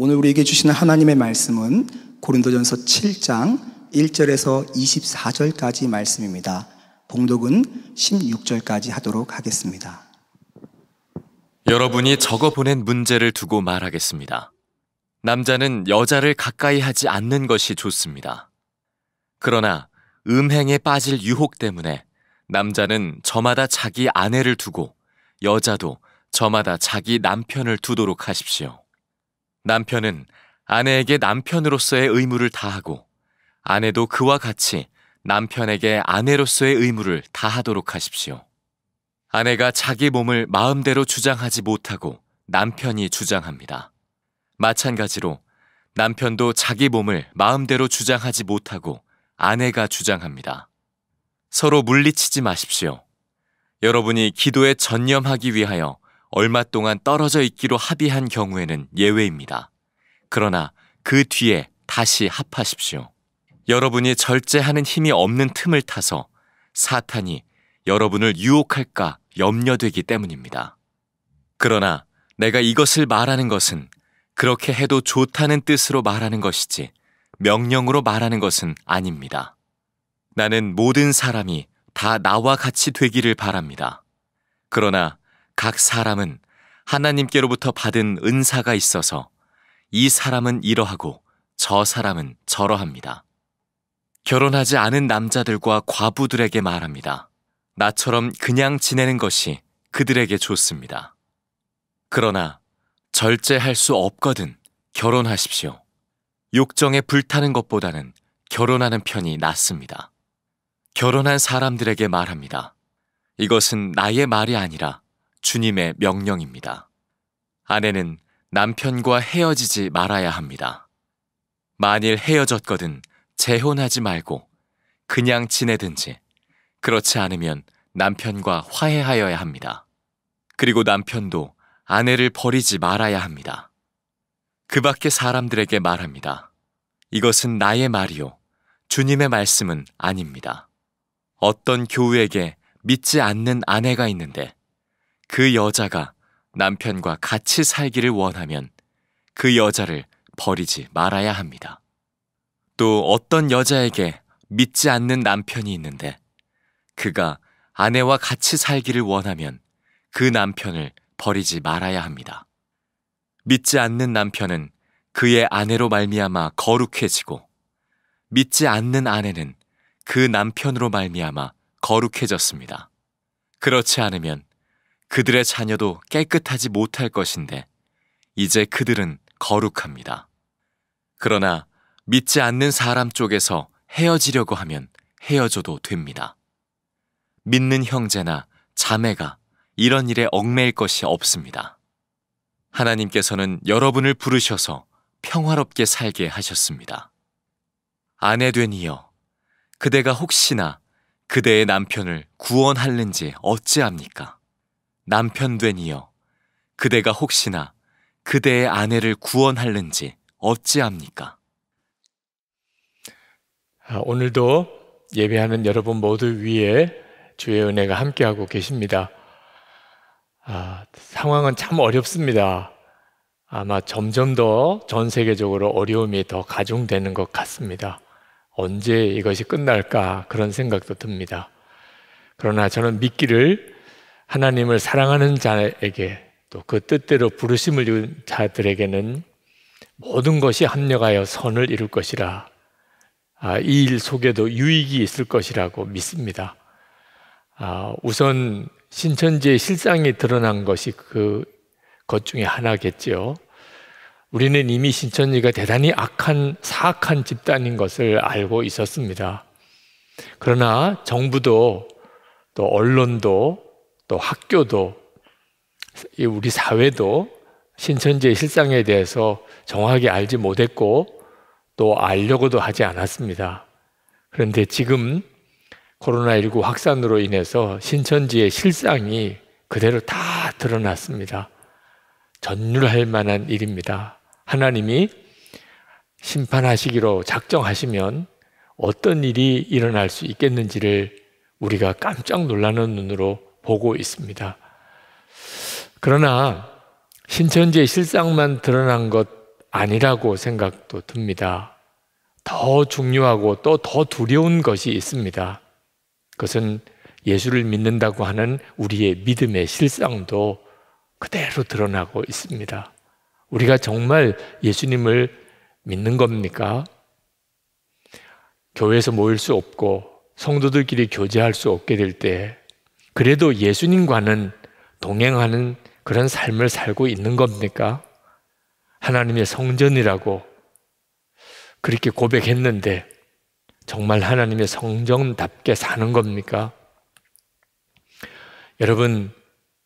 오늘 우리에게 주시는 하나님의 말씀은 고린도전서 7장 1절에서 24절까지 말씀입니다. 봉독은 16절까지 하도록 하겠습니다. 여러분이 적어보낸 문제를 두고 말하겠습니다. 남자는 여자를 가까이 하지 않는 것이 좋습니다. 그러나 음행에 빠질 유혹 때문에 남자는 저마다 자기 아내를 두고 여자도 저마다 자기 남편을 두도록 하십시오. 남편은 아내에게 남편으로서의 의무를 다하고 아내도 그와 같이 남편에게 아내로서의 의무를 다하도록 하십시오. 아내가 자기 몸을 마음대로 주장하지 못하고 남편이 주장합니다. 마찬가지로 남편도 자기 몸을 마음대로 주장하지 못하고 아내가 주장합니다. 서로 물리치지 마십시오. 여러분이 기도에 전념하기 위하여 얼마 동안 떨어져 있기로 합의한 경우에는 예외입니다. 그러나 그 뒤에 다시 합하십시오. 여러분이 절제하는 힘이 없는 틈을 타서 사탄이 여러분을 유혹할까 염려되기 때문입니다. 그러나 내가 이것을 말하는 것은 그렇게 해도 좋다는 뜻으로 말하는 것이지 명령으로 말하는 것은 아닙니다. 나는 모든 사람이 다 나와 같이 되기를 바랍니다. 그러나 각 사람은 하나님께로부터 받은 은사가 있어서 이 사람은 이러하고 저 사람은 저러합니다. 결혼하지 않은 남자들과 과부들에게 말합니다. 나처럼 그냥 지내는 것이 그들에게 좋습니다. 그러나 절제할 수 없거든 결혼하십시오. 욕정에 불타는 것보다는 결혼하는 편이 낫습니다. 결혼한 사람들에게 말합니다. 이것은 나의 말이 아니라 주님의 명령입니다. 아내는 남편과 헤어지지 말아야 합니다. 만일 헤어졌거든 재혼하지 말고 그냥 지내든지 그렇지 않으면 남편과 화해하여야 합니다. 그리고 남편도 아내를 버리지 말아야 합니다. 그 밖의 사람들에게 말합니다. 이것은 나의 말이요 주님의 말씀은 아닙니다. 어떤 교우에게 믿지 않는 아내가 있는데 그 여자가 남편과 같이 살기를 원하면 그 여자를 버리지 말아야 합니다. 또 어떤 여자에게 믿지 않는 남편이 있는데 그가 아내와 같이 살기를 원하면 그 남편을 버리지 말아야 합니다. 믿지 않는 남편은 그의 아내로 말미암아 거룩해지고 믿지 않는 아내는 그 남편으로 말미암아 거룩해졌습니다. 그렇지 않으면 그들의 자녀도 깨끗하지 못할 것인데 이제 그들은 거룩합니다. 그러나 믿지 않는 사람 쪽에서 헤어지려고 하면 헤어져도 됩니다. 믿는 형제나 자매가 이런 일에 얽매일 것이 없습니다. 하나님께서는 여러분을 부르셔서 평화롭게 살게 하셨습니다. 아내 된 이여, 그대가 혹시나 그대의 남편을 구원할는지 어찌합니까? 남편 된 이여, 그대가 혹시나 그대의 아내를 구원할는지 어찌합니까? 오늘도 예배하는 여러분 모두 위에 주의 은혜가 함께하고 계십니다. 상황은 참 어렵습니다. 아마 점점 더 전 세계적으로 어려움이 더 가중되는 것 같습니다. 언제 이것이 끝날까 그런 생각도 듭니다. 그러나 저는 믿기를 하나님을 사랑하는 자에게 또 그 뜻대로 부르심을 입은 자들에게는 모든 것이 합력하여 선을 이룰 것이라, 이 일 속에도 유익이 있을 것이라고 믿습니다. 우선 신천지의 실상이 드러난 것이 그것 중에 하나겠죠. 우리는 이미 신천지가 대단히 사악한 집단인 것을 알고 있었습니다. 그러나 정부도 또 언론도 또 학교도 우리 사회도 신천지의 실상에 대해서 정확하게 알지 못했고 또 알려고도 하지 않았습니다. 그런데 지금 코로나19 확산으로 인해서 신천지의 실상이 그대로 다 드러났습니다. 전율할 만한 일입니다. 하나님이 심판하시기로 작정하시면 어떤 일이 일어날 수 있겠는지를 우리가 깜짝 놀라는 눈으로 보고 있습니다. 그러나 신천지의 실상만 드러난 것 아니라고 생각도 듭니다. 더 중요하고 또 더 두려운 것이 있습니다. 그것은 예수를 믿는다고 하는 우리의 믿음의 실상도 그대로 드러나고 있습니다. 우리가 정말 예수님을 믿는 겁니까? 교회에서 모일 수 없고 성도들끼리 교제할 수 없게 될 때 그래도 예수님과는 동행하는 그런 삶을 살고 있는 겁니까? 하나님의 성전이라고 그렇게 고백했는데 정말 하나님의 성전답게 사는 겁니까? 여러분,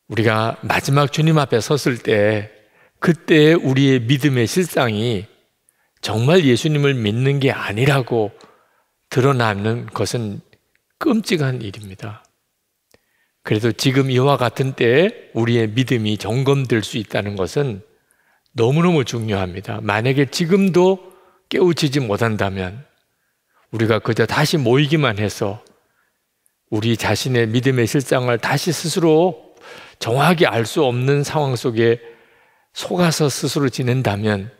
우리가 마지막 주님 앞에 섰을 때 그때 우리의 믿음의 실상이 정말 예수님을 믿는 게 아니라고 드러나는 것은 끔찍한 일입니다. 그래도 지금 이와 같은 때에 우리의 믿음이 점검될 수 있다는 것은 너무너무 중요합니다. 만약에 지금도 깨우치지 못한다면 우리가 그저 다시 모이기만 해서 우리 자신의 믿음의 실상을 다시 스스로 정확히 알 수 없는 상황 속에 속아서 스스로 지낸다면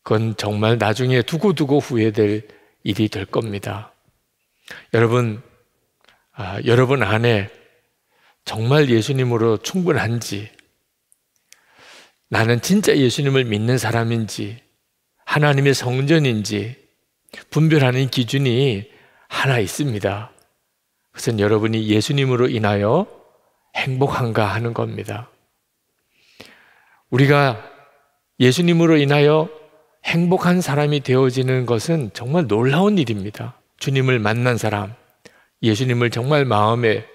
그건 정말 나중에 두고두고 후회될 일이 될 겁니다. 여러분, 여러분 안에 정말 예수님으로 충분한지, 나는 진짜 예수님을 믿는 사람인지, 하나님의 성전인지 분별하는 기준이 하나 있습니다. 그것은 여러분이 예수님으로 인하여 행복한가 하는 겁니다. 우리가 예수님으로 인하여 행복한 사람이 되어지는 것은 정말 놀라운 일입니다. 주님을 만난 사람, 예수님을 정말 마음에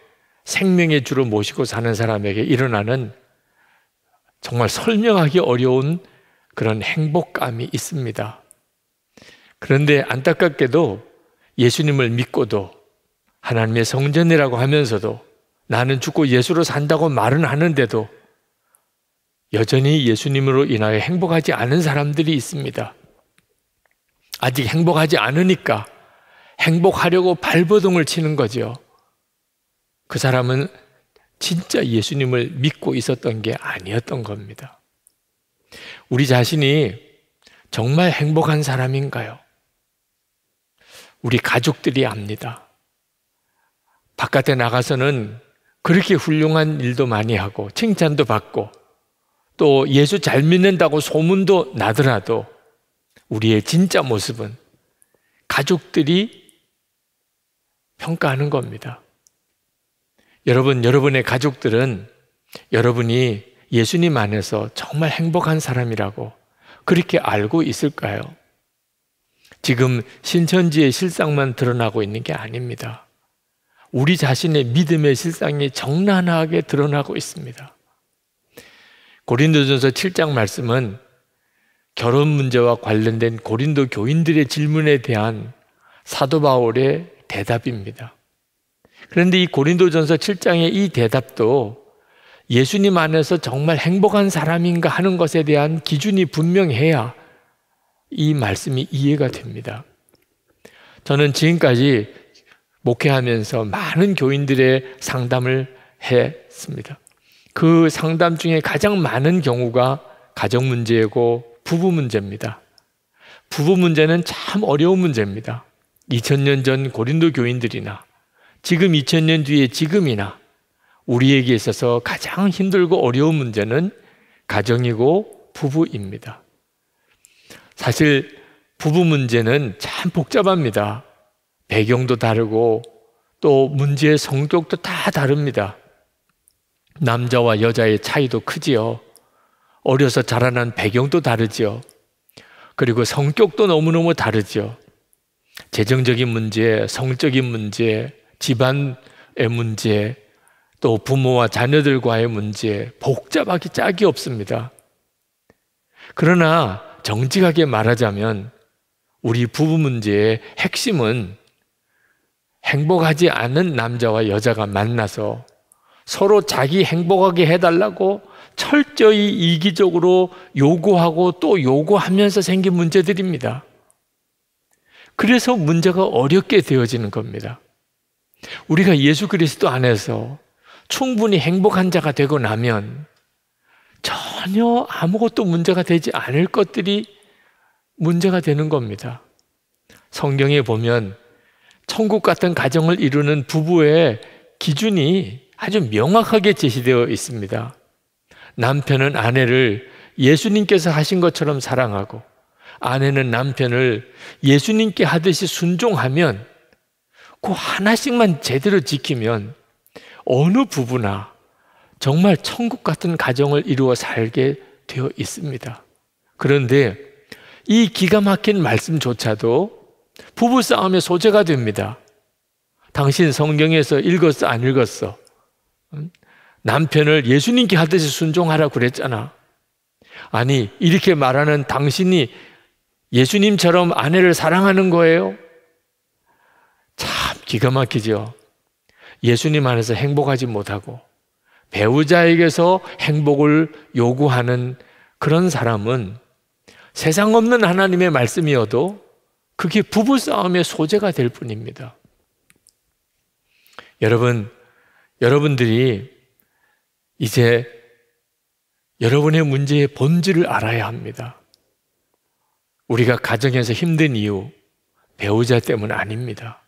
생명의 주로 모시고 사는 사람에게 일어나는 정말 설명하기 어려운 그런 행복감이 있습니다. 그런데 안타깝게도 예수님을 믿고도 하나님의 성전이라고 하면서도 나는 죽고 예수로 산다고 말은 하는데도 여전히 예수님으로 인하여 행복하지 않은 사람들이 있습니다. 아직 행복하지 않으니까 행복하려고 발버둥을 치는 거죠. 그 사람은 진짜 예수님을 믿고 있었던 게 아니었던 겁니다. 우리 자신이 정말 행복한 사람인가요? 우리 가족들이 압니다. 바깥에 나가서는 그렇게 훌륭한 일도 많이 하고 칭찬도 받고 또 예수 잘 믿는다고 소문도 나더라도 우리의 진짜 모습은 가족들이 평가하는 겁니다. 여러분, 여러분의 가족들은 여러분이 예수님 안에서 정말 행복한 사람이라고 그렇게 알고 있을까요? 지금 신천지의 실상만 드러나고 있는 게 아닙니다. 우리 자신의 믿음의 실상이 적나라하게 드러나고 있습니다. 고린도전서 7장 말씀은 결혼 문제와 관련된 고린도 교인들의 질문에 대한 사도 바울의 대답입니다. 그런데 이 고린도전서 7장의 이 대답도 예수님 안에서 정말 행복한 사람인가 하는 것에 대한 기준이 분명해야 이 말씀이 이해가 됩니다. 저는 지금까지 목회하면서 많은 교인들의 상담을 했습니다. 그 상담 중에 가장 많은 경우가 가정 문제고 부부 문제입니다. 부부 문제는 참 어려운 문제입니다. 2000년 전 고린도 교인들이나 지금 2000년 뒤에 지금이나 우리에게 있어서 가장 힘들고 어려운 문제는 가정이고 부부입니다. 사실 부부 문제는 참 복잡합니다. 배경도 다르고 또 문제의 성격도 다 다릅니다. 남자와 여자의 차이도 크지요. 어려서 자라난 배경도 다르죠. 그리고 성격도 너무너무 다르죠. 재정적인 문제, 성적인 문제, 집안의 문제, 또 부모와 자녀들과의 문제, 복잡하기 짝이 없습니다. 그러나 정직하게 말하자면 우리 부부 문제의 핵심은 행복하지 않은 남자와 여자가 만나서 서로 자기 행복하게 해달라고 철저히 이기적으로 요구하고 또 요구하면서 생긴 문제들입니다. 그래서 문제가 어렵게 되어지는 겁니다. 우리가 예수 그리스도 안에서 충분히 행복한 자가 되고 나면 전혀 아무것도 문제가 되지 않을 것들이 문제가 되는 겁니다. 성경에 보면 천국 같은 가정을 이루는 부부의 기준이 아주 명확하게 제시되어 있습니다. 남편은 아내를 예수님께서 하신 것처럼 사랑하고 아내는 남편을 예수님께 하듯이 순종하면 그 하나씩만 제대로 지키면 어느 부부나 정말 천국 같은 가정을 이루어 살게 되어 있습니다. 그런데 이 기가 막힌 말씀조차도 부부싸움의 소재가 됩니다. 당신 성경에서 읽었어, 안 읽었어? 남편을 예수님께 하듯이 순종하라고 그랬잖아. 아니, 이렇게 말하는 당신이 예수님처럼 아내를 사랑하는 거예요? 참 기가 막히죠. 예수님 안에서 행복하지 못하고 배우자에게서 행복을 요구하는 그런 사람은 세상 없는 하나님의 말씀이어도 그게 부부싸움의 소재가 될 뿐입니다. 여러분들이 이제 여러분의 문제의 본질을 알아야 합니다. 우리가 가정에서 힘든 이유, 배우자 때문 아닙니다.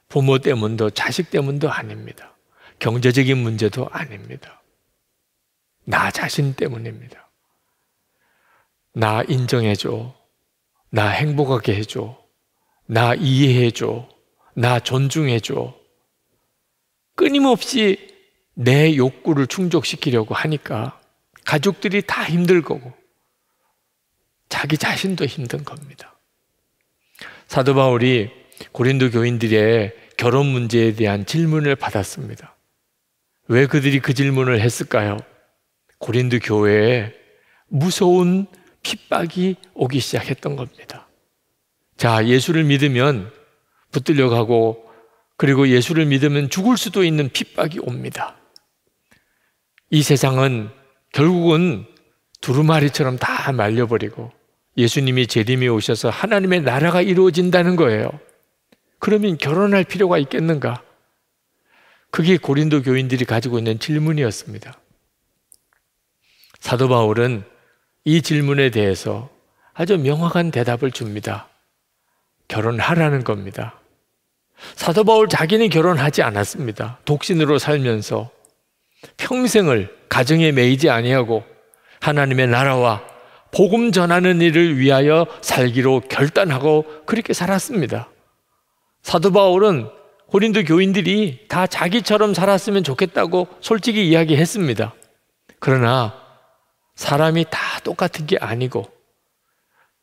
부모 때문도 자식 때문도 아닙니다. 경제적인 문제도 아닙니다. 나 자신 때문입니다. 나 인정해줘. 나 행복하게 해줘. 나 이해해줘. 나 존중해줘. 끊임없이 내 욕구를 충족시키려고 하니까 가족들이 다 힘들 거고 자기 자신도 힘든 겁니다. 사도 바울이 고린도 교인들의 결혼 문제에 대한 질문을 받았습니다. 왜 그들이 그 질문을 했을까요? 고린도 교회에 무서운 핍박이 오기 시작했던 겁니다. 자, 예수를 믿으면 붙들려 가고 그리고 예수를 믿으면 죽을 수도 있는 핍박이 옵니다. 이 세상은 결국은 두루마리처럼 다 말려버리고 예수님이 재림에 오셔서 하나님의 나라가 이루어진다는 거예요. 그러면 결혼할 필요가 있겠는가? 그게 고린도 교인들이 가지고 있는 질문이었습니다. 사도 바울은 이 질문에 대해서 아주 명확한 대답을 줍니다. 결혼하라는 겁니다. 사도 바울 자기는 결혼하지 않았습니다. 독신으로 살면서 평생을 가정에 매이지 아니하고 하나님의 나라와 복음 전하는 일을 위하여 살기로 결단하고 그렇게 살았습니다. 사도 바울은 고린도 교인들이 다 자기처럼 살았으면 좋겠다고 솔직히 이야기했습니다. 그러나 사람이 다 똑같은 게 아니고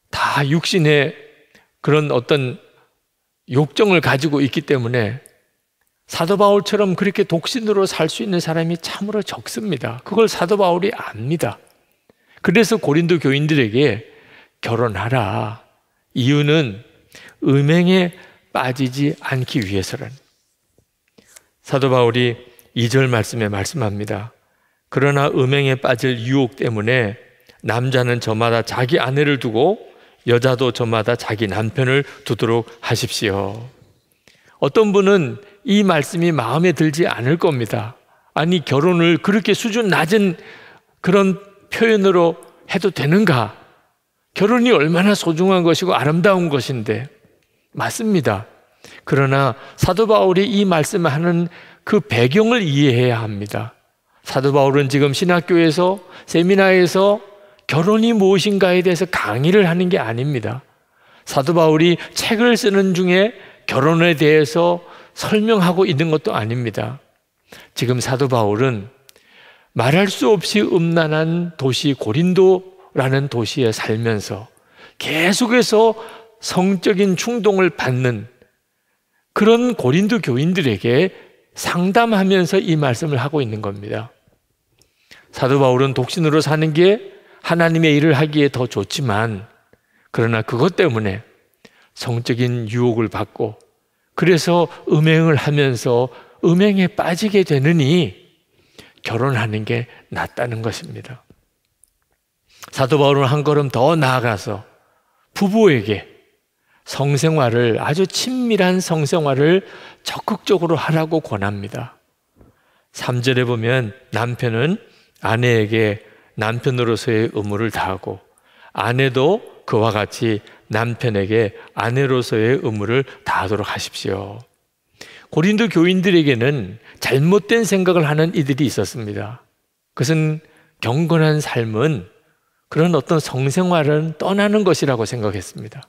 다 육신의 그런 어떤 욕정을 가지고 있기 때문에 사도 바울처럼 그렇게 독신으로 살 수 있는 사람이 참으로 적습니다. 그걸 사도 바울이 압니다. 그래서 고린도 교인들에게 결혼하라. 이유는 음행에 빠지지 않기 위해서는. 사도 바울이 2절 말씀에 말씀합니다. 그러나 음행에 빠질 유혹 때문에 남자는 저마다 자기 아내를 두고 여자도 저마다 자기 남편을 두도록 하십시오. 어떤 분은 이 말씀이 마음에 들지 않을 겁니다. 아니, 결혼을 그렇게 수준 낮은 그런 표현으로 해도 되는가? 결혼이 얼마나 소중한 것이고 아름다운 것인데. 맞습니다. 그러나 사도 바울이 이 말씀을 하는 그 배경을 이해해야 합니다. 사도 바울은 지금 신학교에서 세미나에서 결혼이 무엇인가에 대해서 강의를 하는 게 아닙니다. 사도 바울이 책을 쓰는 중에 결혼에 대해서 설명하고 있는 것도 아닙니다. 지금 사도 바울은 말할 수 없이 음란한 도시 고린도라는 도시에 살면서 계속해서 성적인 충동을 받는 그런 고린도 교인들에게 상담하면서 이 말씀을 하고 있는 겁니다. 사도 바울은 독신으로 사는 게 하나님의 일을 하기에 더 좋지만 그러나 그것 때문에 성적인 유혹을 받고 그래서 음행을 하면서 음행에 빠지게 되느니 결혼하는 게 낫다는 것입니다. 사도 바울은 한 걸음 더 나아가서 부부에게 성생활을 아주 친밀한 성생활을 적극적으로 하라고 권합니다. 3절에 보면 남편은 아내에게 남편으로서의 의무를 다하고 아내도 그와 같이 남편에게 아내로서의 의무를 다하도록 하십시오. 고린도 교인들에게는 잘못된 생각을 하는 이들이 있었습니다. 그것은 경건한 삶은 그런 어떤 성생활은 떠나는 것이라고 생각했습니다.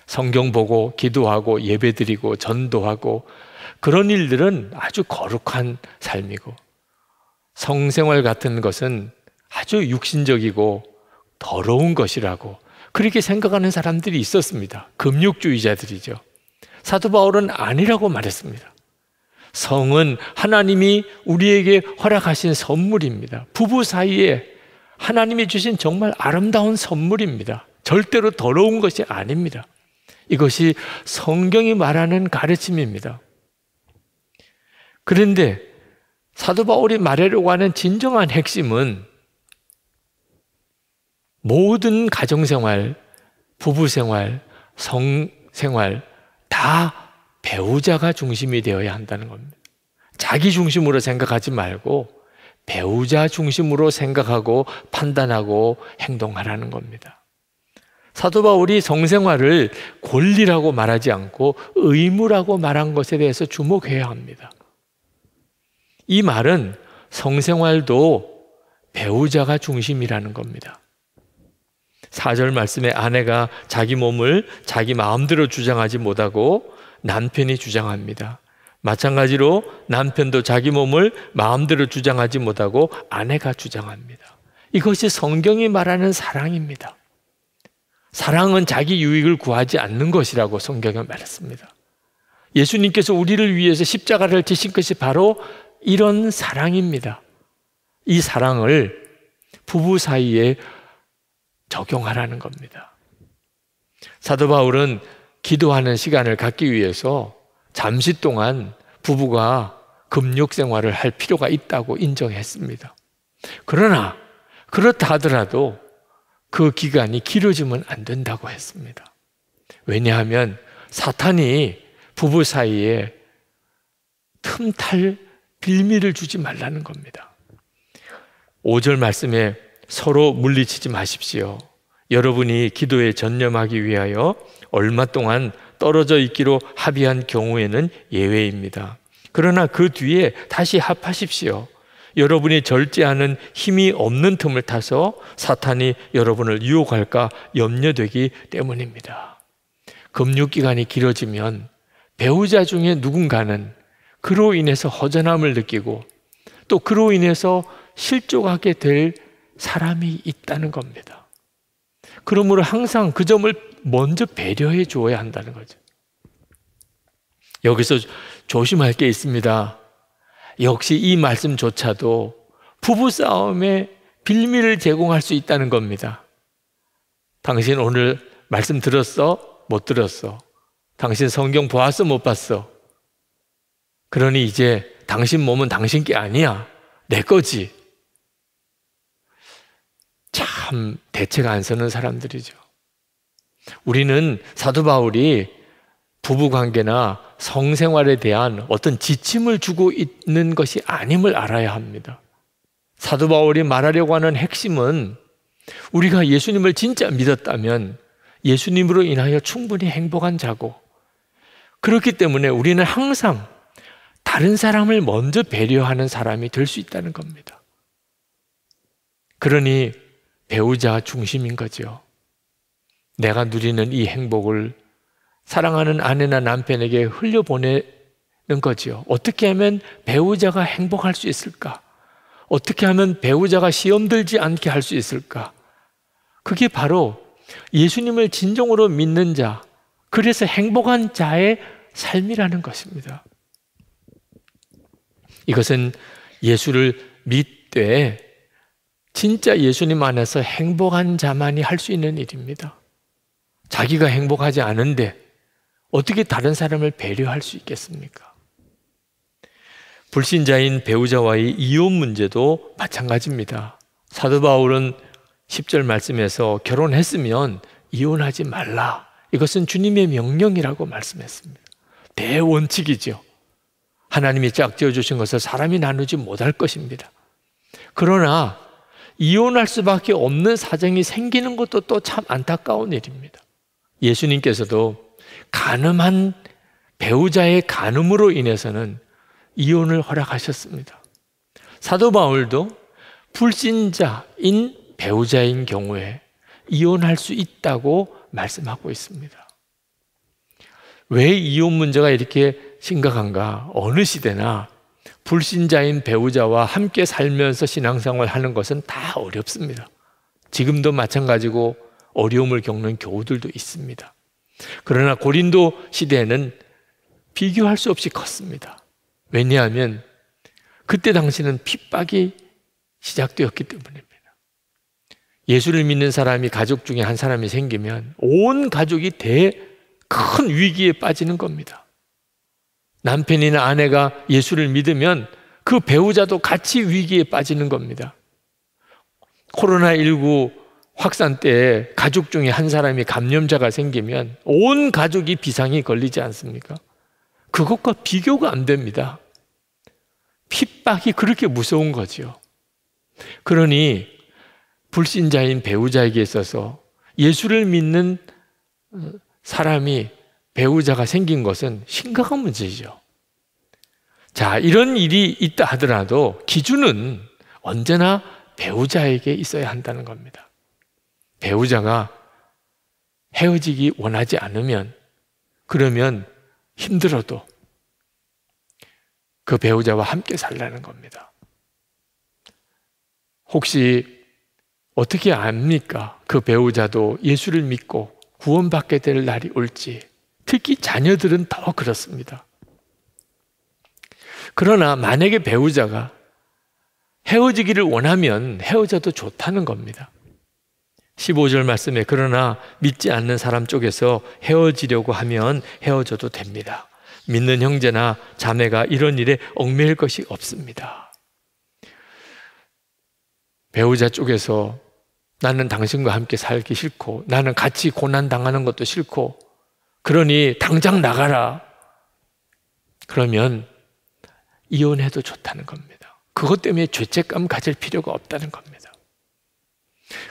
성경 보고 기도하고 예배드리고 전도하고 그런 일들은 아주 거룩한 삶이고, 성생활 같은 것은 아주 육신적이고 더러운 것이라고 그렇게 생각하는 사람들이 있었습니다. 금욕주의자들이죠. 사도 바울은 아니라고 말했습니다. 성은 하나님이 우리에게 허락하신 선물입니다. 부부 사이에 하나님이 주신 정말 아름다운 선물입니다. 절대로 더러운 것이 아닙니다. 이것이 성경이 말하는 가르침입니다. 그런데 사도 바울이 말하려고 하는 진정한 핵심은 모든 가정생활, 부부생활, 성생활 다 배우자가 중심이 되어야 한다는 겁니다. 자기 중심으로 생각하지 말고 배우자 중심으로 생각하고 판단하고 행동하라는 겁니다. 사도 바울이 성생활을 권리라고 말하지 않고 의무라고 말한 것에 대해서 주목해야 합니다. 이 말은 성생활도 배우자가 중심이라는 겁니다. 4절 말씀에 아내가 자기 몸을 자기 마음대로 주장하지 못하고 남편이 주장합니다. 마찬가지로 남편도 자기 몸을 마음대로 주장하지 못하고 아내가 주장합니다. 이것이 성경이 말하는 사랑입니다. 사랑은 자기 유익을 구하지 않는 것이라고 성경은 말했습니다. 예수님께서 우리를 위해서 십자가를 지신 것이 바로 이런 사랑입니다. 이 사랑을 부부 사이에 적용하라는 겁니다. 사도 바울은 기도하는 시간을 갖기 위해서 잠시 동안 부부가 금욕 생활을 할 필요가 있다고 인정했습니다. 그러나 그렇다 하더라도 그 기간이 길어지면 안 된다고 했습니다. 왜냐하면 사탄이 부부 사이에 틈탈 빌미를 주지 말라는 겁니다. 5절 말씀에 서로 물리치지 마십시오. 여러분이 기도에 전념하기 위하여 얼마 동안 떨어져 있기로 합의한 경우에는 예외입니다. 그러나 그 뒤에 다시 합하십시오. 여러분이 절제하는 힘이 없는 틈을 타서 사탄이 여러분을 유혹할까 염려되기 때문입니다. 금육기간이 길어지면 배우자 중에 누군가는 그로 인해서 허전함을 느끼고 또 그로 인해서 실족하게 될 사람이 있다는 겁니다. 그러므로 항상 그 점을 먼저 배려해 줘야 한다는 거죠. 여기서 조심할 게 있습니다. 역시 이 말씀조차도 부부싸움에 빌미를 제공할 수 있다는 겁니다. 당신 오늘 말씀 들었어? 못 들었어? 당신 성경 보았어? 못 봤어? 그러니 이제 당신 몸은 당신 게 아니야. 내 거지. 참 대책 안 서는 사람들이죠. 우리는 사도 바울이 부부관계나 성생활에 대한 어떤 지침을 주고 있는 것이 아님을 알아야 합니다. 사도 바울이 말하려고 하는 핵심은 우리가 예수님을 진짜 믿었다면 예수님으로 인하여 충분히 행복한 자고, 그렇기 때문에 우리는 항상 다른 사람을 먼저 배려하는 사람이 될 수 있다는 겁니다. 그러니 배우자 중심인 거죠. 내가 누리는 이 행복을 사랑하는 아내나 남편에게 흘려보내는 거죠. 어떻게 하면 배우자가 행복할 수 있을까? 어떻게 하면 배우자가 시험 들지 않게 할 수 있을까? 그게 바로 예수님을 진정으로 믿는 자, 그래서 행복한 자의 삶이라는 것입니다. 이것은 예수를 믿되 진짜 예수님 안에서 행복한 자만이 할 수 있는 일입니다. 자기가 행복하지 않은데 어떻게 다른 사람을 배려할 수 있겠습니까? 불신자인 배우자와의 이혼 문제도 마찬가지입니다. 사도 바울은 10절 말씀에서 결혼했으면 이혼하지 말라. 이것은 주님의 명령이라고 말씀했습니다. 대원칙이죠. 하나님이 짝지어 주신 것을 사람이 나누지 못할 것입니다. 그러나 이혼할 수밖에 없는 사정이 생기는 것도 또 참 안타까운 일입니다. 예수님께서도 간음한 배우자의 간음으로 인해서는 이혼을 허락하셨습니다. 사도 바울도 불신자인 배우자인 경우에 이혼할 수 있다고 말씀하고 있습니다. 왜 이혼 문제가 이렇게 심각한가? 어느 시대나 불신자인 배우자와 함께 살면서 신앙생활 하는 것은 다 어렵습니다. 지금도 마찬가지고 어려움을 겪는 교우들도 있습니다. 그러나 고린도 시대에는 비교할 수 없이 컸습니다. 왜냐하면 그때 당시는 핍박이 시작되었기 때문입니다. 예수를 믿는 사람이 가족 중에 한 사람이 생기면 온 가족이 큰 위기에 빠지는 겁니다. 남편이나 아내가 예수를 믿으면 그 배우자도 같이 위기에 빠지는 겁니다. 코로나19 확산 때 가족 중에 한 사람이 감염자가 생기면 온 가족이 비상이 걸리지 않습니까? 그것과 비교가 안 됩니다. 핍박이 그렇게 무서운 거죠. 그러니 불신자인 배우자에게 있어서 예수를 믿는 사람이 배우자가 생긴 것은 심각한 문제죠. 자, 이런 일이 있다 하더라도 기준은 언제나 배우자에게 있어야 한다는 겁니다. 배우자가 헤어지기 원하지 않으면, 그러면 힘들어도 그 배우자와 함께 살라는 겁니다. 혹시 어떻게 압니까? 그 배우자도 예수를 믿고 구원받게 될 날이 올지. 특히 자녀들은 더 그렇습니다. 그러나 만약에 배우자가 헤어지기를 원하면 헤어져도 좋다는 겁니다. 15절 말씀에 그러나 믿지 않는 사람 쪽에서 헤어지려고 하면 헤어져도 됩니다. 믿는 형제나 자매가 이런 일에 얽매일 것이 없습니다. 배우자 쪽에서 나는 당신과 함께 살기 싫고 나는 같이 고난 당하는 것도 싫고 그러니 당장 나가라. 그러면 이혼해도 좋다는 겁니다. 그것 때문에 죄책감 가질 필요가 없다는 겁니다.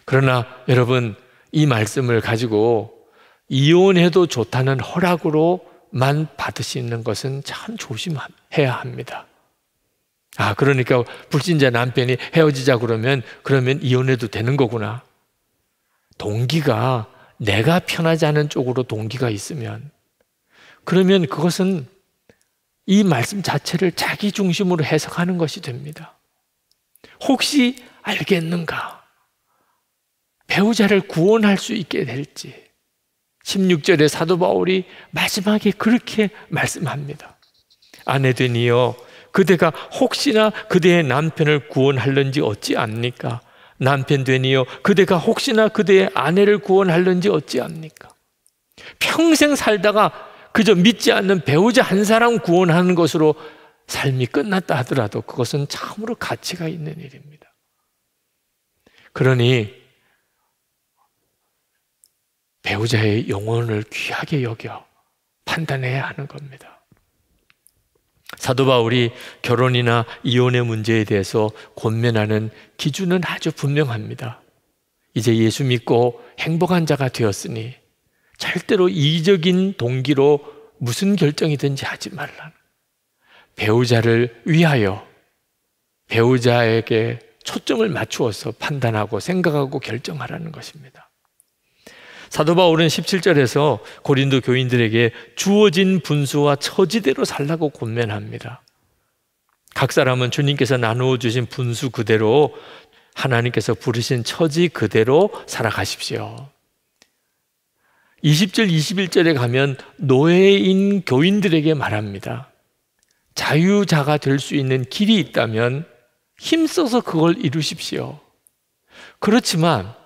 그러나 여러분, 이 말씀을 가지고 이혼해도 좋다는 허락으로만 받으시는 것은 참 조심해야 합니다. 그러니까 불신자 남편이 헤어지자 그러면 이혼해도 되는 거구나. 동기가 내가 편하지 않은 쪽으로 동기가 있으면 그러면 그것은 이 말씀 자체를 자기 중심으로 해석하는 것이 됩니다. 혹시 알겠는가? 배우자를 구원할 수 있게 될지. 16절에 사도 바울이 마지막에 그렇게 말씀합니다. 아내되니여 그대가 혹시나 그대의 남편을 구원할는지 어찌 압니까? 남편 되니여 그대가 혹시나 그대의 아내를 구원할는지 어찌 압니까? 평생 살다가 그저 믿지 않는 배우자 한 사람 구원하는 것으로 삶이 끝났다 하더라도 그것은 참으로 가치가 있는 일입니다. 그러니 배우자의 영혼을 귀하게 여겨 판단해야 하는 겁니다. 사도 바울이 결혼이나 이혼의 문제에 대해서 권면하는 기준은 아주 분명합니다. 이제 예수 믿고 행복한 자가 되었으니 절대로 이기적인 동기로 무슨 결정이든지 하지 말라. 배우자를 위하여 배우자에게 초점을 맞추어서 판단하고 생각하고 결정하라는 것입니다. 사도 바울은 17절에서 고린도 교인들에게 주어진 분수와 처지대로 살라고 권면합니다. 각 사람은 주님께서 나누어 주신 분수 그대로 하나님께서 부르신 처지 그대로 살아가십시오. 20절, 21절에 가면 노예인 교인들에게 말합니다. 자유자가 될 수 있는 길이 있다면 힘써서 그걸 이루십시오. 그렇지만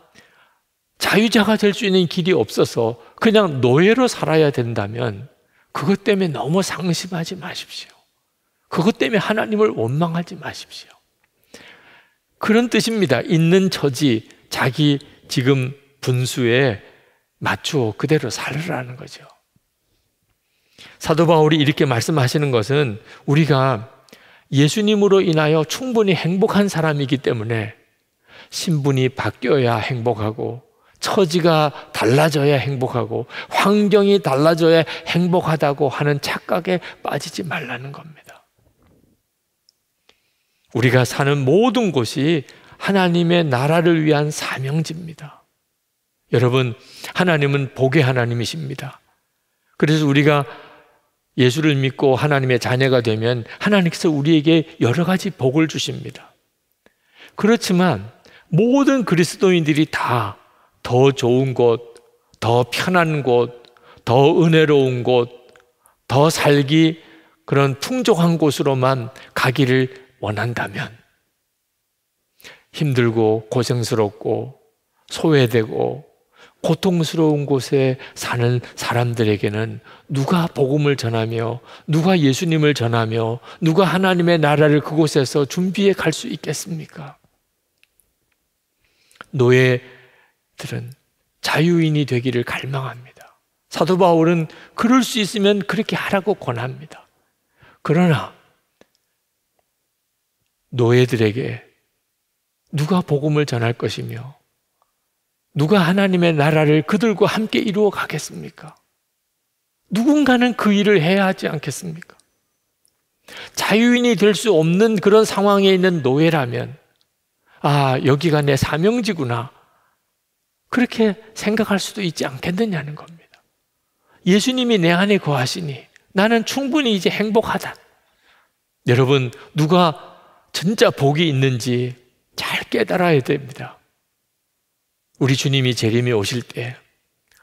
자유자가 될 수 있는 길이 없어서 그냥 노예로 살아야 된다면 그것 때문에 너무 상심하지 마십시오. 그것 때문에 하나님을 원망하지 마십시오. 그런 뜻입니다. 있는 처지, 자기 지금 분수에 맞추어 그대로 살으라는 거죠. 사도 바울이 이렇게 말씀하시는 것은 우리가 예수님으로 인하여 충분히 행복한 사람이기 때문에 신분이 바뀌어야 행복하고, 처지가 달라져야 행복하고, 환경이 달라져야 행복하다고 하는 착각에 빠지지 말라는 겁니다. 우리가 사는 모든 곳이 하나님의 나라를 위한 사명지입니다. 여러분, 하나님은 복의 하나님이십니다. 그래서 우리가 예수를 믿고 하나님의 자녀가 되면 하나님께서 우리에게 여러 가지 복을 주십니다. 그렇지만 모든 그리스도인들이 다 더 좋은 곳, 더 편한 곳, 더 은혜로운 곳, 더 살기 그런 풍족한 곳으로만 가기를 원한다면 힘들고 고생스럽고 소외되고 고통스러운 곳에 사는 사람들에게는 누가 복음을 전하며, 누가 예수님을 전하며, 누가 하나님의 나라를 그곳에서 준비해 갈 수 있겠습니까? 노예들은 자유인이 되기를 갈망합니다. 사도 바울은 그럴 수 있으면 그렇게 하라고 권합니다. 그러나 노예들에게 누가 복음을 전할 것이며, 누가 하나님의 나라를 그들과 함께 이루어 가겠습니까? 누군가는 그 일을 해야 하지 않겠습니까? 자유인이 될 수 없는 그런 상황에 있는 노예라면, 아, 여기가 내 사명지구나, 그렇게 생각할 수도 있지 않겠느냐는 겁니다. 예수님이 내 안에 거하시니 나는 충분히 이제 행복하다. 여러분, 누가 진짜 복이 있는지 잘 깨달아야 됩니다. 우리 주님이 재림에 오실 때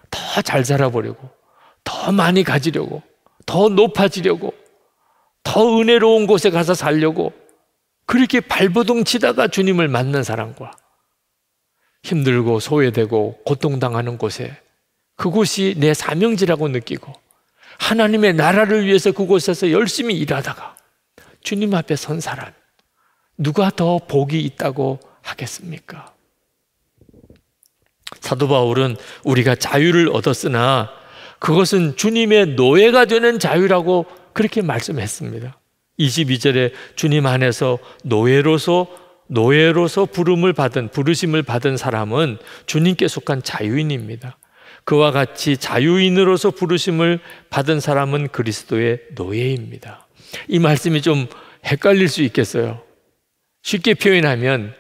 더 잘 살아보려고, 더 많이 가지려고, 더 높아지려고, 더 은혜로운 곳에 가서 살려고 그렇게 발버둥 치다가 주님을 만난 사람과 힘들고 소외되고 고통당하는 곳에, 그곳이 내 사명지라고 느끼고 하나님의 나라를 위해서 그곳에서 열심히 일하다가 주님 앞에 선 사람, 누가 더 복이 있다고 하겠습니까? 사도 바울은 우리가 자유를 얻었으나 그것은 주님의 노예가 되는 자유라고 그렇게 말씀했습니다. 22절에 주님 안에서 노예로서 부르심을 받은 사람은 주님께 속한 자유인입니다. 그와 같이 자유인으로서 부르심을 받은 사람은 그리스도의 노예입니다. 이 말씀이 좀 헷갈릴 수 있겠어요. 쉽게 표현하면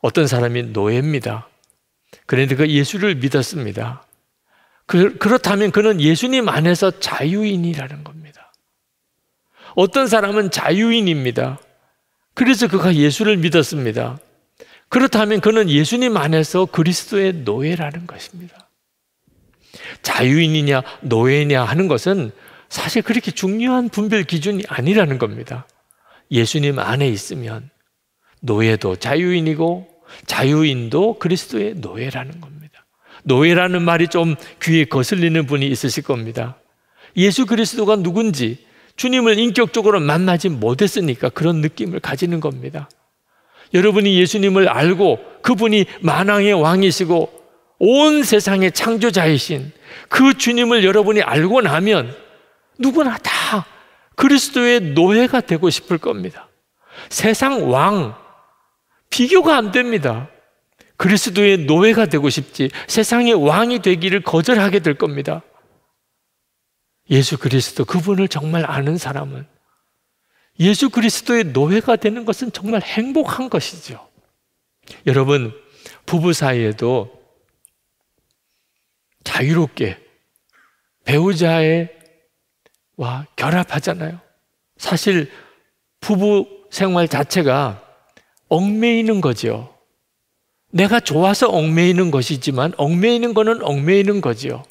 어떤 사람이 노예입니다. 그런데 그 예수를 믿었습니다. 그렇다면 그는 예수님 안에서 자유인이라는 겁니다. 어떤 사람은 자유인입니다. 그래서 그가 예수를 믿었습니다. 그렇다면 그는 예수님 안에서 그리스도의 노예라는 것입니다. 자유인이냐 노예냐 하는 것은 사실 그렇게 중요한 분별 기준이 아니라는 겁니다. 예수님 안에 있으면 노예도 자유인이고 자유인도 그리스도의 노예라는 겁니다. 노예라는 말이 좀 귀에 거슬리는 분이 있으실 겁니다. 예수 그리스도가 누군지 주님을 인격적으로 만나지 못했으니까 그런 느낌을 가지는 겁니다. 여러분이 예수님을 알고 그분이 만왕의 왕이시고 온 세상의 창조자이신 그 주님을 여러분이 알고 나면 누구나 다 그리스도의 노예가 되고 싶을 겁니다. 세상 왕 비교가 안 됩니다. 그리스도의 노예가 되고 싶지 세상의 왕이 되기를 거절하게 될 겁니다. 예수 그리스도 그분을 정말 아는 사람은 예수 그리스도의 노예가 되는 것은 정말 행복한 것이죠. 여러분, 부부 사이에도 자유롭게 배우자와 결합하잖아요. 사실 부부 생활 자체가 얽매이는 거죠. 내가 좋아서 얽매이는 것이지만 얽매이는 거는 얽매이는 거죠.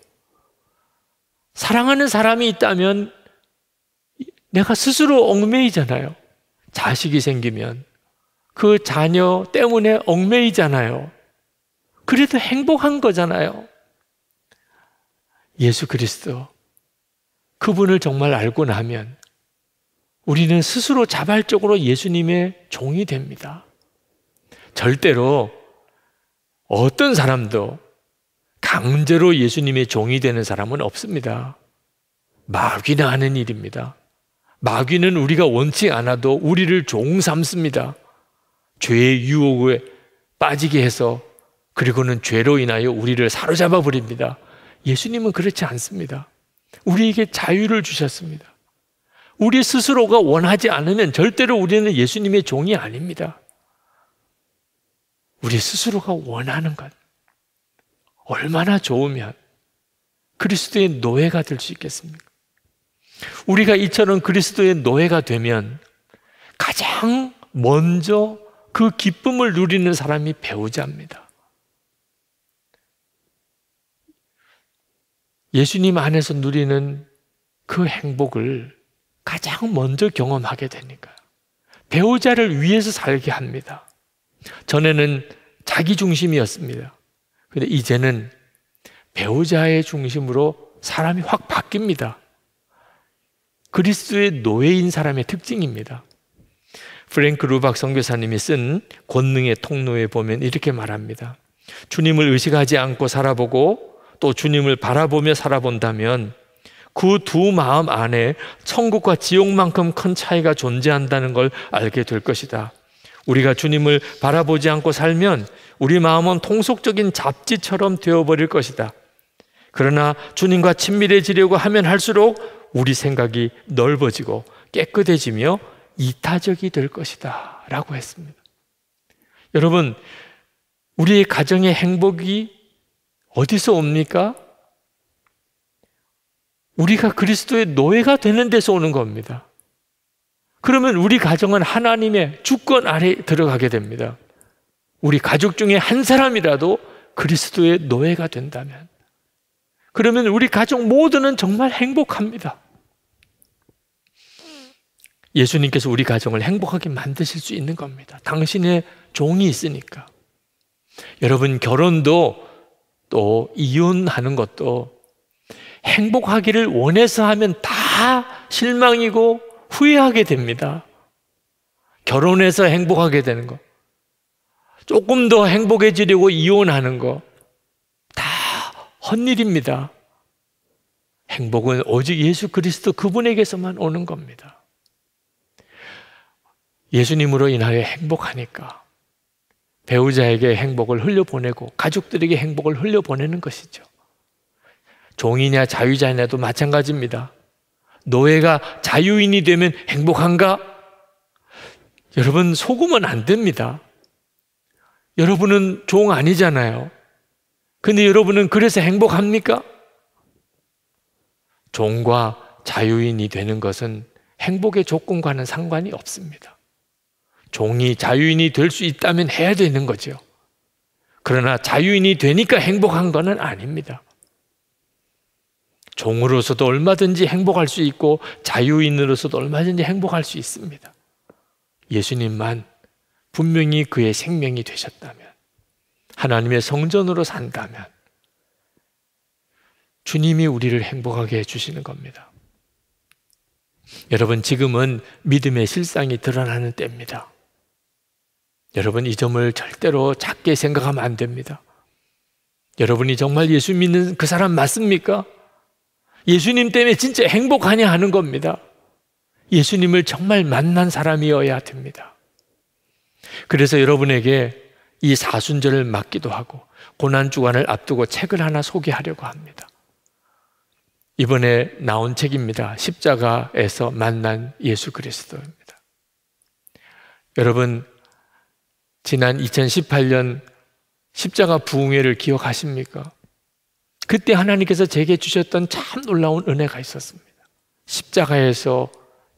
사랑하는 사람이 있다면 내가 스스로 얽매이잖아요. 자식이 생기면 그 자녀 때문에 얽매이잖아요. 그래도 행복한 거잖아요. 예수 그리스도 그분을 정말 알고 나면 우리는 스스로 자발적으로 예수님의 종이 됩니다. 절대로 어떤 사람도 강제로 예수님의 종이 되는 사람은 없습니다. 마귀나 하는 일입니다. 마귀는 우리가 원치 않아도 우리를 종 삼습니다. 죄의 유혹에 빠지게 해서 그리고는 죄로 인하여 우리를 사로잡아 버립니다. 예수님은 그렇지 않습니다. 우리에게 자유를 주셨습니다. 우리 스스로가 원하지 않으면 절대로 우리는 예수님의 종이 아닙니다. 우리 스스로가 원하는 것, 얼마나 좋으면 그리스도의 노예가 될 수 있겠습니까? 우리가 이처럼 그리스도의 노예가 되면 가장 먼저 그 기쁨을 누리는 사람이 배우자입니다. 예수님 안에서 누리는 그 행복을 가장 먼저 경험하게 되니까 배우자를 위해서 살게 합니다. 전에는 자기 중심이었습니다. 근데 이제는 배우자의 중심으로 사람이 확 바뀝니다. 그리스도의 노예인 사람의 특징입니다. 프랭크 루박 선교사님이 쓴 권능의 통로에 보면 이렇게 말합니다. 주님을 의식하지 않고 살아보고 또 주님을 바라보며 살아본다면 그 두 마음 안에 천국과 지옥만큼 큰 차이가 존재한다는 걸 알게 될 것이다. 우리가 주님을 바라보지 않고 살면 우리 마음은 통속적인 잡지처럼 되어버릴 것이다. 그러나 주님과 친밀해지려고 하면 할수록 우리 생각이 넓어지고 깨끗해지며 이타적이 될 것이다 라고 했습니다. 여러분, 우리의 가정의 행복이 어디서 옵니까? 우리가 그리스도의 노예가 되는 데서 오는 겁니다. 그러면 우리 가정은 하나님의 주권 아래에 들어가게 됩니다. 우리 가족 중에 한 사람이라도 그리스도의 노예가 된다면, 그러면 우리 가족 모두는 정말 행복합니다. 예수님께서 우리 가정을 행복하게 만드실 수 있는 겁니다. 당신의 종이 있으니까. 여러분, 결혼도 또 이혼하는 것도 행복하기를 원해서 하면 다 실망이고 후회하게 됩니다. 결혼해서 행복하게 되는 거, 조금 더 행복해지려고 이혼하는 거, 다 헛일입니다. 행복은 오직 예수 그리스도 그분에게서만 오는 겁니다. 예수님으로 인하여 행복하니까 배우자에게 행복을 흘려보내고 가족들에게 행복을 흘려보내는 것이죠. 종이냐 자유자냐도 마찬가지입니다. 노예가 자유인이 되면 행복한가? 여러분, 속으면 안 됩니다. 여러분은 종 아니잖아요. 근데 여러분은 그래서 행복합니까? 종과 자유인이 되는 것은 행복의 조건과는 상관이 없습니다. 종이 자유인이 될 수 있다면 해야 되는 거죠. 그러나 자유인이 되니까 행복한 것은 아닙니다. 종으로서도 얼마든지 행복할 수 있고 자유인으로서도 얼마든지 행복할 수 있습니다. 예수님만 분명히 그의 생명이 되셨다면, 하나님의 성전으로 산다면 주님이 우리를 행복하게 해주시는 겁니다. 여러분, 지금은 믿음의 실상이 드러나는 때입니다. 여러분, 이 점을 절대로 작게 생각하면 안 됩니다. 여러분이 정말 예수 믿는 그 사람 맞습니까? 예수님 때문에 진짜 행복하냐 하는 겁니다. 예수님을 정말 만난 사람이어야 됩니다. 그래서 여러분에게 이 사순절을 맞기도 하고 고난주간을 앞두고 책을 하나 소개하려고 합니다. 이번에 나온 책입니다. 십자가에서 만난 예수 그리스도입니다. 여러분, 지난 2018년 십자가 부흥회를 기억하십니까? 그때 하나님께서 제게 주셨던 참 놀라운 은혜가 있었습니다. 십자가에서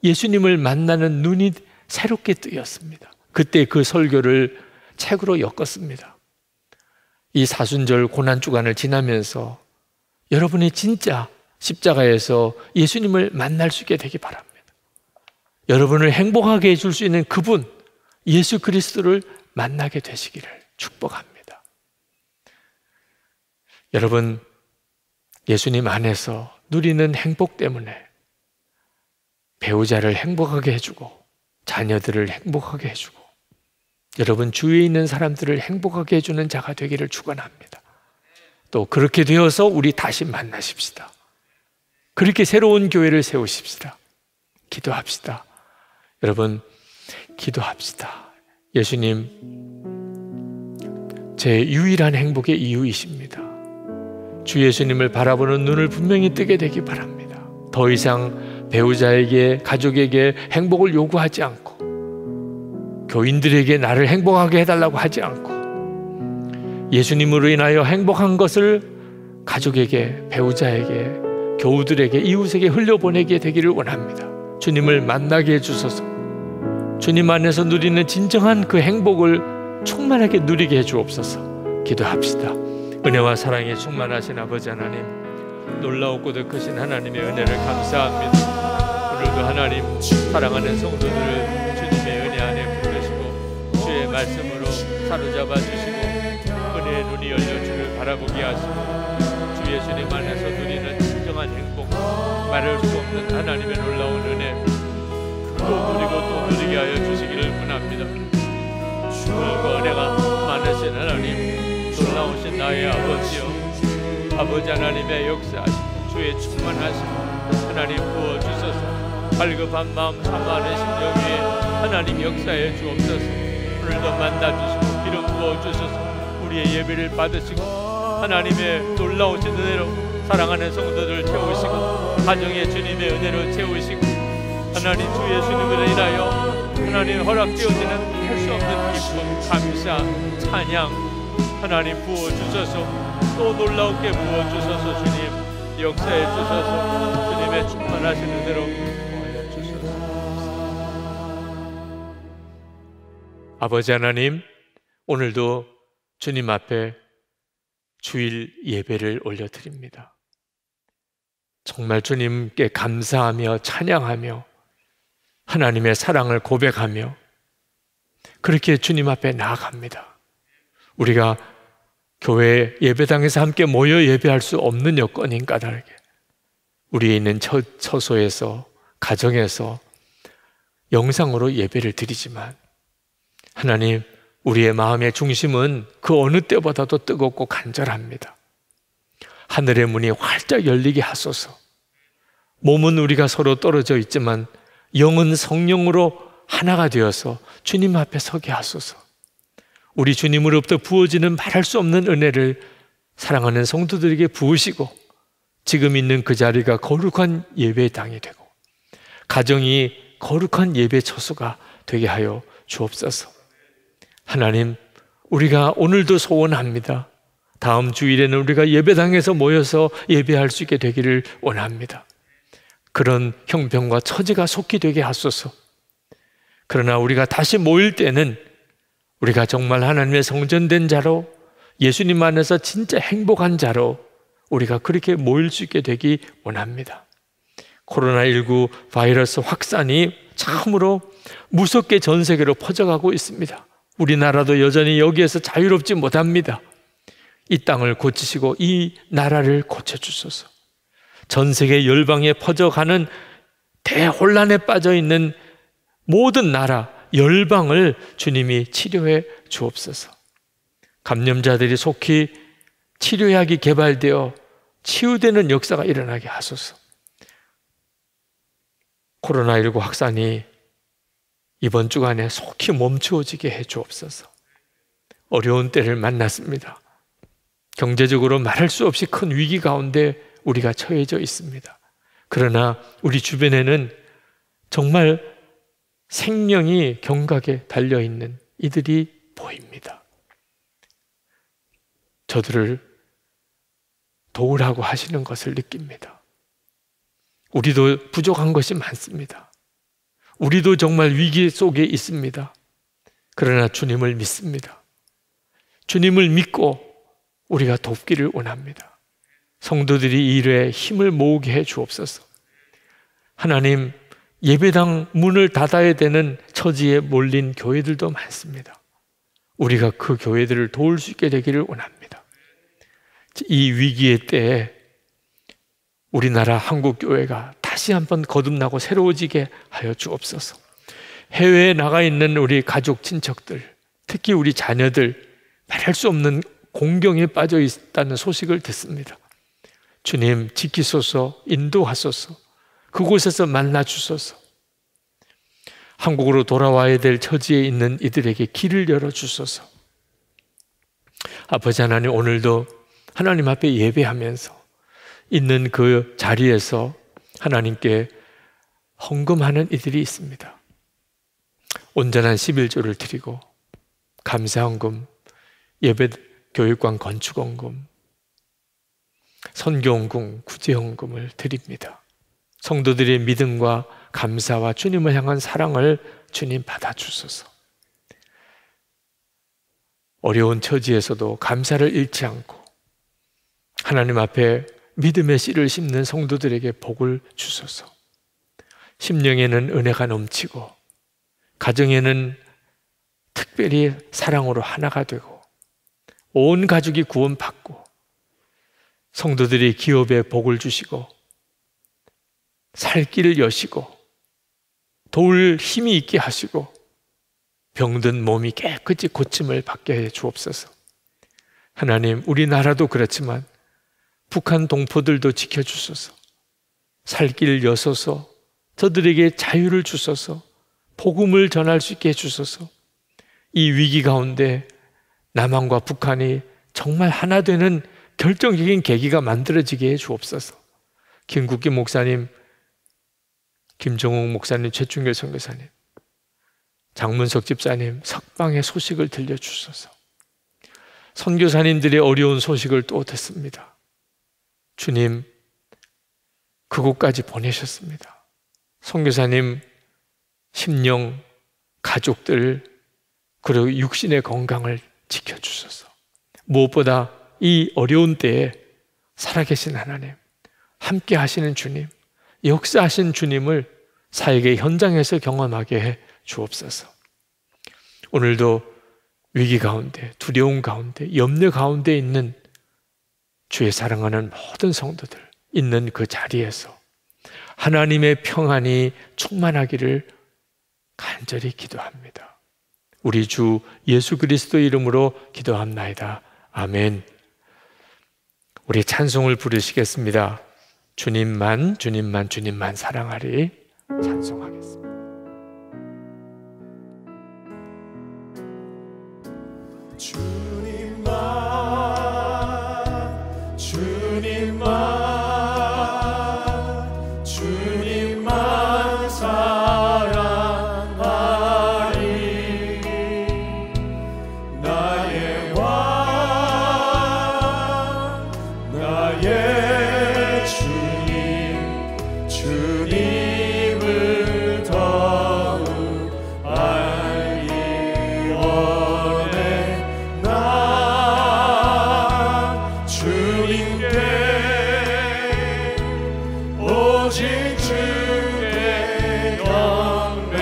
예수님을 만나는 눈이 새롭게 뜨였습니다. 그때 그 설교를 책으로 엮었습니다. 이 사순절 고난주간을 지나면서 여러분이 진짜 십자가에서 예수님을 만날 수 있게 되기 바랍니다. 여러분을 행복하게 해줄 수 있는 그분 예수 그리스도를 만나게 되시기를 축복합니다. 여러분, 예수님 안에서 누리는 행복 때문에 배우자를 행복하게 해주고 자녀들을 행복하게 해주고 여러분 주위에 있는 사람들을 행복하게 해주는 자가 되기를 축원합니다. 또 그렇게 되어서 우리 다시 만나십시다. 그렇게 새로운 교회를 세우십시다. 기도합시다. 여러분, 기도합시다. 예수님, 제 유일한 행복의 이유이십니다. 주 예수님을 바라보는 눈을 분명히 뜨게 되기 바랍니다. 더 이상 배우자에게, 가족에게 행복을 요구하지 않고, 교인들에게 나를 행복하게 해달라고 하지 않고, 예수님으로 인하여 행복한 것을 가족에게, 배우자에게, 교우들에게, 이웃에게 흘려보내게 되기를 원합니다. 주님을 만나게 해주소서. 주님 안에서 누리는 진정한 그 행복을 충만하게 누리게 해주옵소서. 기도합시다. 은혜와 사랑에 충만하신 아버지 하나님, 놀라웠고도 크신 하나님의 은혜를 감사합니다. 오늘도 하나님 사랑하는 성도들을 주님의 은혜 안에 붙드시고 주의 말씀으로 사로잡아 주시고 은혜의 눈이 열려주를 바라보게 하시고 주 예수님 안에서 누리는 진정한 행복, 말할 수 없는 하나님의 놀라운 은혜 또 누리고 또 누리게 하여 주시기를 원합니다. 주님과 은혜가 많으신 하나님, 놀라우신 나의 아버지여, 아버지 하나님의 역사하심, 주의 충만하심 하나님 부어주소서. 발급한 마음, 사모하는 심령 위에 하나님 역사해 주옵소서. 오늘도 만나주시고 기름 부어주소서. 우리의 예배를 받으시고 하나님의 놀라우신 은혜로 사랑하는 성도들을 채우시고 가정의 주님의 은혜로 채우시고 하나님 주 예수님을 인하여 하나님 허락되어지는 할 수 없는 기쁨, 감사, 찬양 하나님 부어주소서. 또 놀라우게 부어주소서. 주님 역사해 주소서. 주님의 충만하신 은혜로 구하여 주소서. 아버지 하나님, 오늘도 주님 앞에 주일 예배를 올려드립니다. 정말 주님께 감사하며 찬양하며 하나님의 사랑을 고백하며 그렇게 주님 앞에 나아갑니다. 우리가 교회 예배당에서 함께 모여 예배할 수 없는 여건인 까닭에 우리에 있는 처소에서, 가정에서 영상으로 예배를 드리지만 하나님, 우리의 마음의 중심은 그 어느 때보다도 뜨겁고 간절합니다. 하늘의 문이 활짝 열리게 하소서. 몸은 우리가 서로 떨어져 있지만 영은 성령으로 하나가 되어서 주님 앞에 서게 하소서. 우리 주님으로부터 부어지는 말할 수 없는 은혜를 사랑하는 성도들에게 부으시고 지금 있는 그 자리가 거룩한 예배당이 되고 가정이 거룩한 예배 처소가 되게 하여 주옵소서. 하나님, 우리가 오늘도 소원합니다. 다음 주일에는 우리가 예배당에서 모여서 예배할 수 있게 되기를 원합니다. 그런 형편과 처지가 속히 되게 하소서. 그러나 우리가 다시 모일 때는 우리가 정말 하나님의 성전된 자로, 예수님 안에서 진짜 행복한 자로 우리가 그렇게 모일 수 있게 되기 원합니다. 코로나19 바이러스 확산이 참으로 무섭게 전 세계로 퍼져가고 있습니다. 우리나라도 여전히 여기에서 자유롭지 못합니다. 이 땅을 고치시고 이 나라를 고쳐주소서. 전 세계 열방에 퍼져가는 대혼란에 빠져있는 모든 나라, 열방을 주님이 치료해 주옵소서. 감염자들이 속히 치료약이 개발되어 치유되는 역사가 일어나게 하소서. 코로나19 확산이 이번 주간에 속히 멈추어지게 해 주옵소서. 어려운 때를 만났습니다. 경제적으로 말할 수 없이 큰 위기 가운데 우리가 처해져 있습니다. 그러나 우리 주변에는 정말 생명이 경각에 달려있는 이들이 보입니다. 저들을 도우라고 하시는 것을 느낍니다. 우리도 부족한 것이 많습니다. 우리도 정말 위기 속에 있습니다. 그러나 주님을 믿습니다. 주님을 믿고 우리가 돕기를 원합니다. 성도들이 이 일에 힘을 모으게 해 주옵소서. 하나님, 예배당 문을 닫아야 되는 처지에 몰린 교회들도 많습니다. 우리가 그 교회들을 도울 수 있게 되기를 원합니다. 이 위기의 때에 우리나라 한국교회가 다시 한번 거듭나고 새로워지게 하여 주옵소서. 해외에 나가 있는 우리 가족, 친척들, 특히 우리 자녀들 말할 수 없는 공경에 빠져 있다는 소식을 듣습니다. 주님 지키소서, 인도하소서, 그곳에서 만나 주소서. 한국으로 돌아와야 될 처지에 있는 이들에게 길을 열어 주소서. 아버지 하나님, 오늘도 하나님 앞에 예배하면서 있는 그 자리에서 하나님께 헌금하는 이들이 있습니다. 온전한 11조를 드리고 감사헌금, 예배 교육관 건축헌금, 선교헌금, 구제헌금을 드립니다. 성도들의 믿음과 감사와 주님을 향한 사랑을 주님 받아주소서. 어려운 처지에서도 감사를 잃지 않고 하나님 앞에 믿음의 씨를 심는 성도들에게 복을 주소서. 심령에는 은혜가 넘치고 가정에는 특별히 사랑으로 하나가 되고 온 가족이 구원받고 성도들이 기업에 복을 주시고 살 길을 여시고 도울 힘이 있게 하시고 병든 몸이 깨끗이 고침을 받게 해 주옵소서. 하나님, 우리나라도 그렇지만 북한 동포들도 지켜주소서. 살 길을 여소서. 저들에게 자유를 주소서. 복음을 전할 수 있게 해주소서. 이 위기 가운데 남한과 북한이 정말 하나 되는 결정적인 계기가 만들어지게 해 주옵소서. 김국기 목사님, 김정욱 목사님, 최충길 선교사님, 장문석 집사님 석방의 소식을 들려주소서. 선교사님들의 어려운 소식을 또 듣습니다. 주님, 그곳까지 보내셨습니다. 선교사님 심령, 가족들, 그리고 육신의 건강을 지켜주소서. 무엇보다 이 어려운 때에 살아계신 하나님, 함께 하시는 주님, 역사하신 주님을 사역의 현장에서 경험하게 해 주옵소서. 오늘도 위기 가운데, 두려움 가운데, 염려 가운데 있는 주의 사랑하는 모든 성도들 있는 그 자리에서 하나님의 평안이 충만하기를 간절히 기도합니다. 우리 주 예수 그리스도 이름으로 기도합나이다. 아멘. 우리 찬송을 부르시겠습니다. 주님만, 주님만, 주님만 사랑하리. 찬송하겠습니다. 주님만, 주님만, 주님만 사랑하리. 나의 왕, 나의 주님, 주님을 더욱 알기 원해. 나 주님께 오직 주께 경배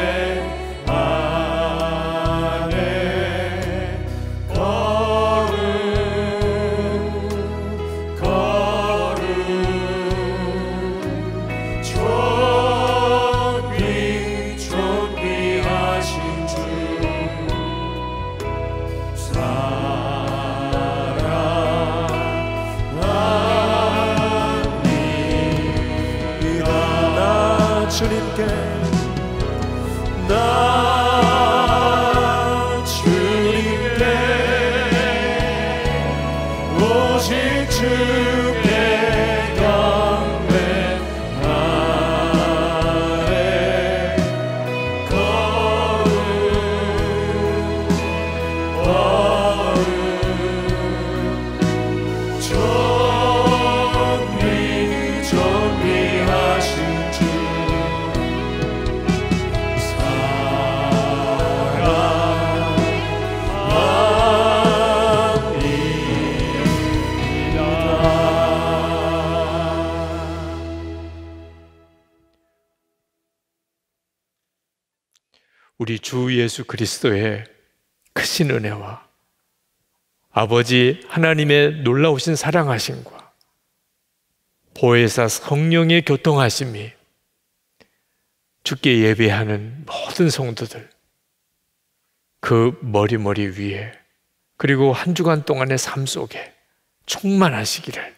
안에 걸음 존귀하신 주 사랑합니다. 나 주님께, 나 주님께 오직 주께 경배하네. 존귀하신 주 우리 주 예수 그리스도의 크신 은혜와 아버지 하나님의 놀라우신 사랑하심과 보혜사 성령의 교통하심이 주께 예배하는 모든 성도들 그 머리 위에 그리고 한 주간 동안의 삶 속에 충만하시기를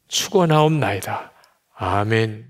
축원하옵나이다. 아멘.